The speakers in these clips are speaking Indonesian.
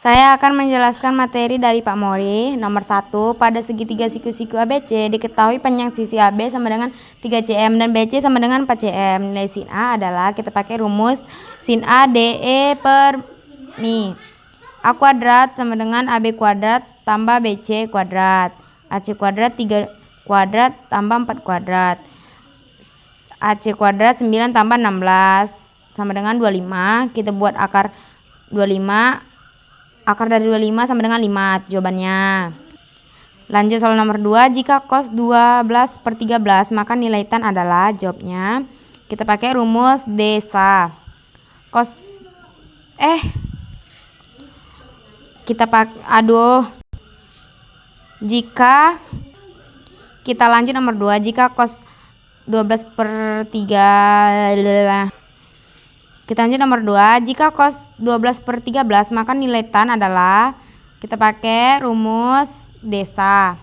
Saya akan menjelaskan materi dari Pak Mori. Nomor 1, pada segitiga siku-siku ABC diketahui panjang sisi AB sama dengan 3 cm dan BC sama dengan 4 cm. Nilai sin A adalah, kita pakai rumus sin A DE per Mi. A kuadrat sama dengan AB kuadrat tambah BC kuadrat. AC kuadrat 3 kuadrat tambah 4 kuadrat. AC kuadrat 9 tambah 16 sama dengan 25. Kita buat akar 25. Akar dari 25 sama dengan 5 jawabannya. Lanjut soal nomor 2. Jika cos 12 per 13 maka nilai tan adalah, jawabnya kita pakai rumus desa. Jika kita lanjut nomor 2. Jika cos 12 per 3 Kita lanjut nomor 2. Jika cos 12 per 13 maka nilai tan adalah, kita pakai rumus desa.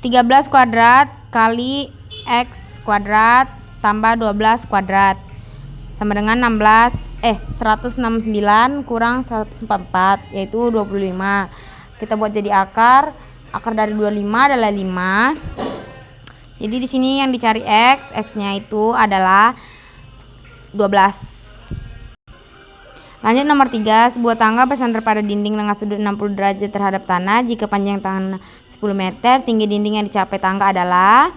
13 kuadrat kali X kuadrat tambah 12 kuadrat sama dengan 169 kurang 144 yaitu 25. Kita buat jadi akar dari 25 adalah 5. Jadi di sini yang dicari X-nya itu adalah 12. Lanjut nomor 3. Sebuah tangga bersandar pada dinding dengan sudut 60 derajat terhadap tanah. Jika panjang tanah 10 meter, tinggi dinding yang dicapai tangga adalah,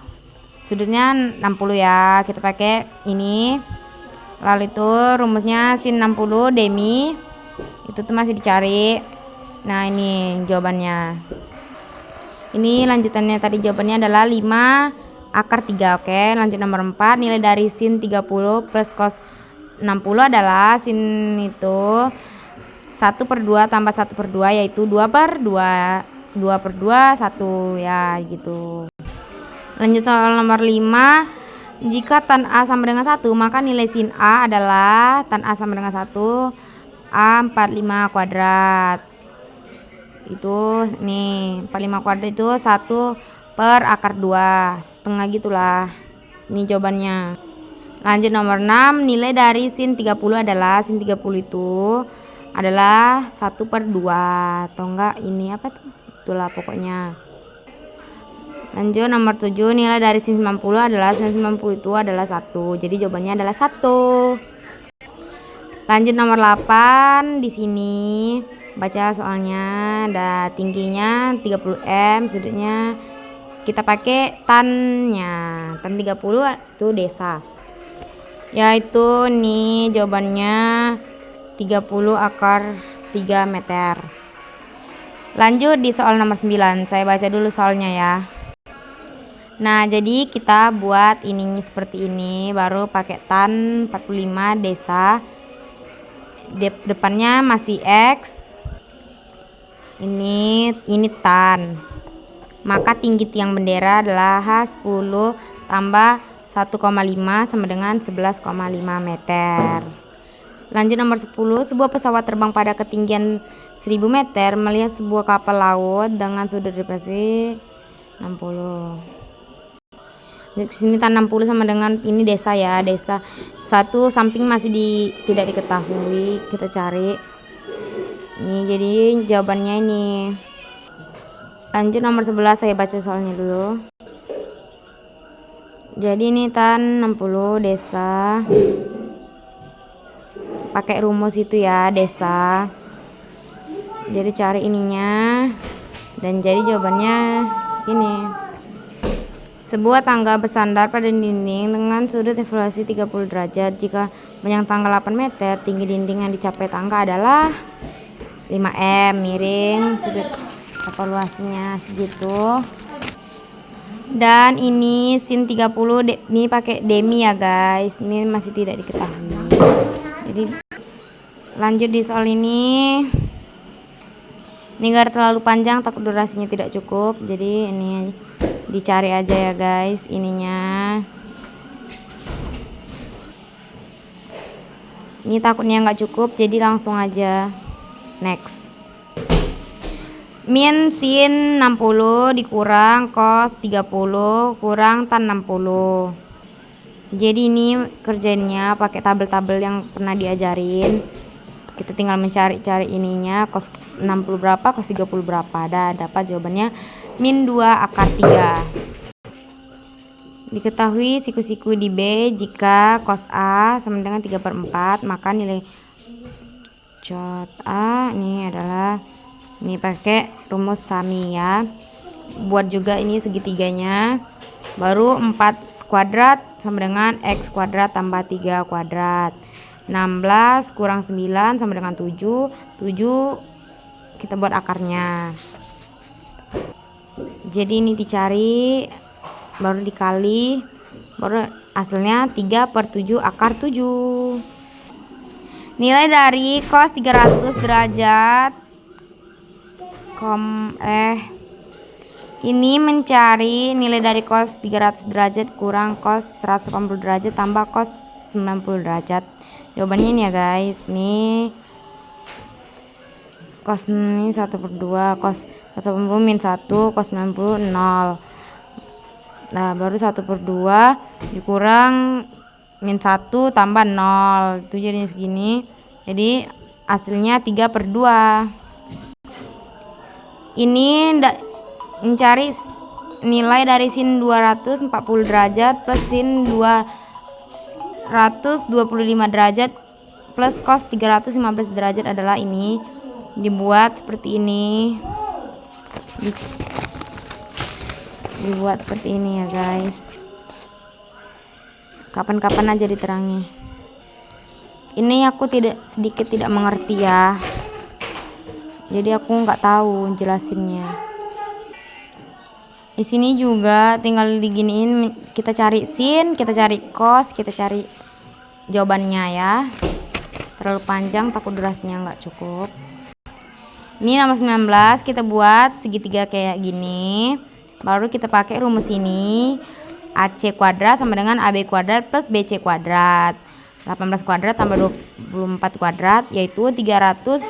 sudutnya 60 ya. Kita pakai ini. Lalu itu rumusnya sin 60 demi. Itu tuh masih dicari. Nah, ini jawabannya. Ini lanjutannya tadi, jawabannya adalah 5 akar 3. Oke, lanjut nomor 4. Nilai dari sin 30 plus cos 60 adalah, sin itu 1/2 tambah 1/2 yaitu 2/2. 2/2 1 ya gitu. Lanjut soal nomor 5. Jika tan A sama dengan 1 maka nilai sin A adalah, tan A sama dengan 1 A 45 kuadrat. Itu nih 45 kuadrat itu 1 per akar 2 setengah gitulah. Ini jawabannya. Lanjut nomor 6. Nilai dari sin 30 adalah, sin 30 itu adalah 1/2 atau enggak ini apa tuh, itulah pokoknya. Lanjut nomor 7. Nilai dari sin 90 adalah, sin 90 itu adalah 1. Jadi jawabannya adalah 1. Lanjut nomor 8. Di sini baca soalnya. Ada tingginya 30 m, sudutnya kita pakai tannya. Tan 30 itu desa. Yaitu nih jawabannya 30 akar 3 meter. Lanjut di soal nomor 9. Saya baca dulu soalnya ya. Nah, jadi kita buat ini seperti ini, baru pakai tan 45 desa. Depannya masih X. Ini tan. Maka tinggi tiang bendera adalah H10 tambah 1,5 sama dengan 11,5 meter. Lanjut nomor 10. Sebuah pesawat terbang pada ketinggian 1000 meter melihat sebuah kapal laut dengan sudut depresi 60. Di sini tan 60 sama dengan ini desa ya, desa. Satu samping masih tidak diketahui, kita cari. Ini jadi jawabannya ini. Lanjut nomor 11, saya baca soalnya dulu. Jadi ini tan 60 desa. Pakai rumus itu ya, desa. Jadi cari ininya. Dan jadi jawabannya segini. Sebuah tangga bersandar pada dinding dengan sudut evaluasi 30 derajat. Jika panjang tangga 8 meter, tinggi dinding yang dicapai tangga adalah 5 m, miring, sudut evaluasinya segitu. Dan ini sin 30 ini pakai demi ya guys. Ini masih tidak diketahui. Jadi lanjut di soal ini. Ini enggak terlalu panjang, takut durasinya tidak cukup. Jadi ini dicari aja ya guys ininya. Ini takutnya nggak cukup, jadi langsung aja next. Min sin 60 dikurang cos 30 kurang tan 60. Jadi ini kerjainnya pakai tabel-tabel yang pernah diajarin. Kita tinggal mencari-cari ininya, cos 60 berapa, cos 30 berapa. Dapat jawabannya min 2 akar 3. Diketahui siku-siku di B jika cos A sama dengan 3/4, maka nilai cos A ini adalah, ini pakai rumus Sami ya. Buat juga ini segitiganya. Baru 4 kuadrat sama dengan x kuadrat tambah 3 kuadrat. 16 kurang 9 sama dengan 7. 7 kita buat akarnya. Jadi ini dicari, baru dikali, baru hasilnya 3/7 akar 7. Nilai dari cos 300 derajat ini mencari nilai dari cos 300 derajat kurang cos 180 derajat tambah cos 90 derajat. Jawabannya ini ya guys. Nih cos ini 1/2, cos 180 min 1, cos 90 0. Nah baru 1/2 dikurang min 1 tambah 0, itu jadinya segini. Jadi hasilnya 3/2. Ini mencari nilai dari sin 240 derajat plus sin 225 derajat plus cos 315 derajat adalah ini. Dibuat seperti ini. Dibuat seperti ini ya guys. Kapan-kapan aja diterangnya. Ini aku sedikit tidak mengerti ya. Jadi aku nggak tahu jelasinnya. Di sini juga tinggal diginiin, kita cari sin, kita cari cos, kita cari jawabannya ya. Terlalu panjang takut durasinya nggak cukup. Ini nomor 19 kita buat segitiga kayak gini. Baru kita pakai rumus ini. AC kuadrat sama dengan AB kuadrat plus BC kuadrat. 18 kuadrat tambah 24 kuadrat yaitu 324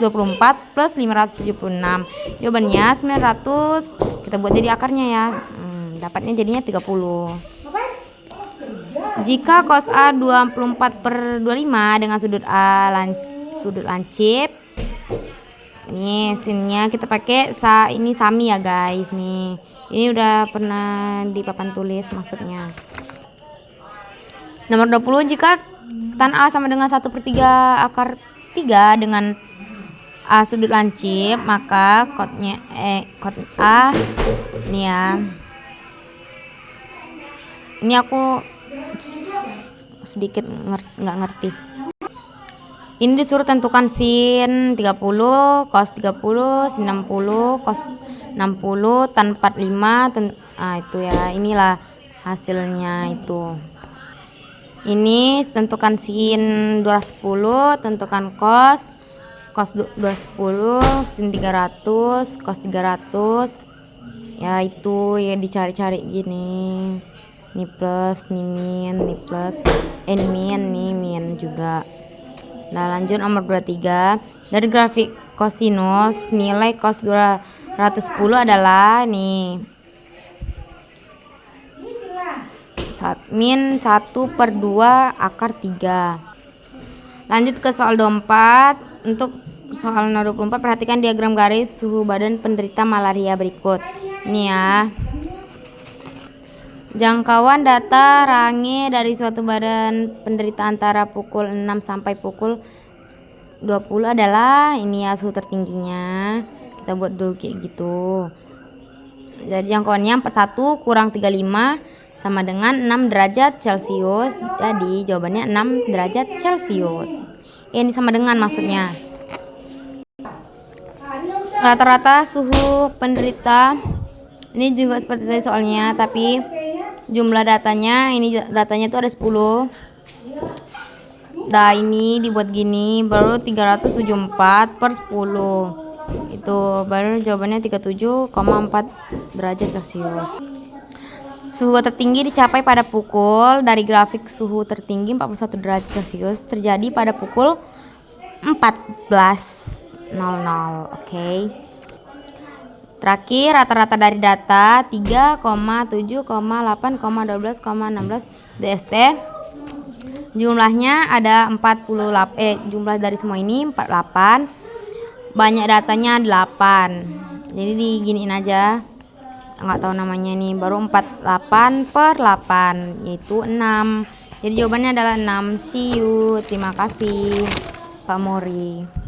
plus 576. Jawabannya 900. Kita buat jadi akarnya ya. Dapatnya jadinya 30. Jika cos A 24/25 dengan sudut A sudut lancip. Nih sinnya kita pakai ini Sami ya guys nih. Ini udah pernah di papan tulis maksudnya. Nomor 20, jika tan A sama dengan 1/3 akar 3 dengan A sudut lancip, maka cos A ini ya. Ini aku sedikit nggak ngerti. Ini disuruh tentukan sin 30, cos 30, sin 60, cos 60, tan 45, itu ya. Inilah hasilnya itu. Ini tentukan sin 210, tentukan cos 210, sin 300, cos 300. Ya itu ya dicari-cari gini. Ini plus, ini min, ini plus, ini min juga. Nah lanjut nomor 23. Dari grafik kosinus nilai cos 210 adalah nih min 1/2 akar 3. Lanjut ke soal 24. Untuk soal 24 perhatikan diagram garis suhu badan penderita malaria berikut. Ini ya. Jangkauan data range dari suatu badan penderita antara pukul 6 sampai pukul 20 adalah ini ya suhu tertingginya. Kita buat dulu kayak gitu. Jadi jangkauannya 41 kurang 35 sama dengan 6 derajat Celcius. Jadi jawabannya 6 derajat Celcius. Ini sama dengan maksudnya. Rata-rata suhu penderita ini juga seperti tadi soalnya, tapi jumlah datanya datanya itu ada 10. Nah ini dibuat gini baru 374/10. Itu baru jawabannya 37,4 derajat Celcius. Suhu tertinggi dicapai pada pukul, dari grafik suhu tertinggi 41 derajat Celcius terjadi pada pukul 14.00. Oke. Terakhir rata-rata dari data 3,7,8,12,16 DST Jumlahnya ada 48, jumlah dari semua ini 48. Banyak datanya 8. Jadi diginiin aja. Nggak tahu namanya nih. Baru 48 per 8 yaitu 6. Jadi jawabannya adalah 6. See you. Terima kasih Pak Mori.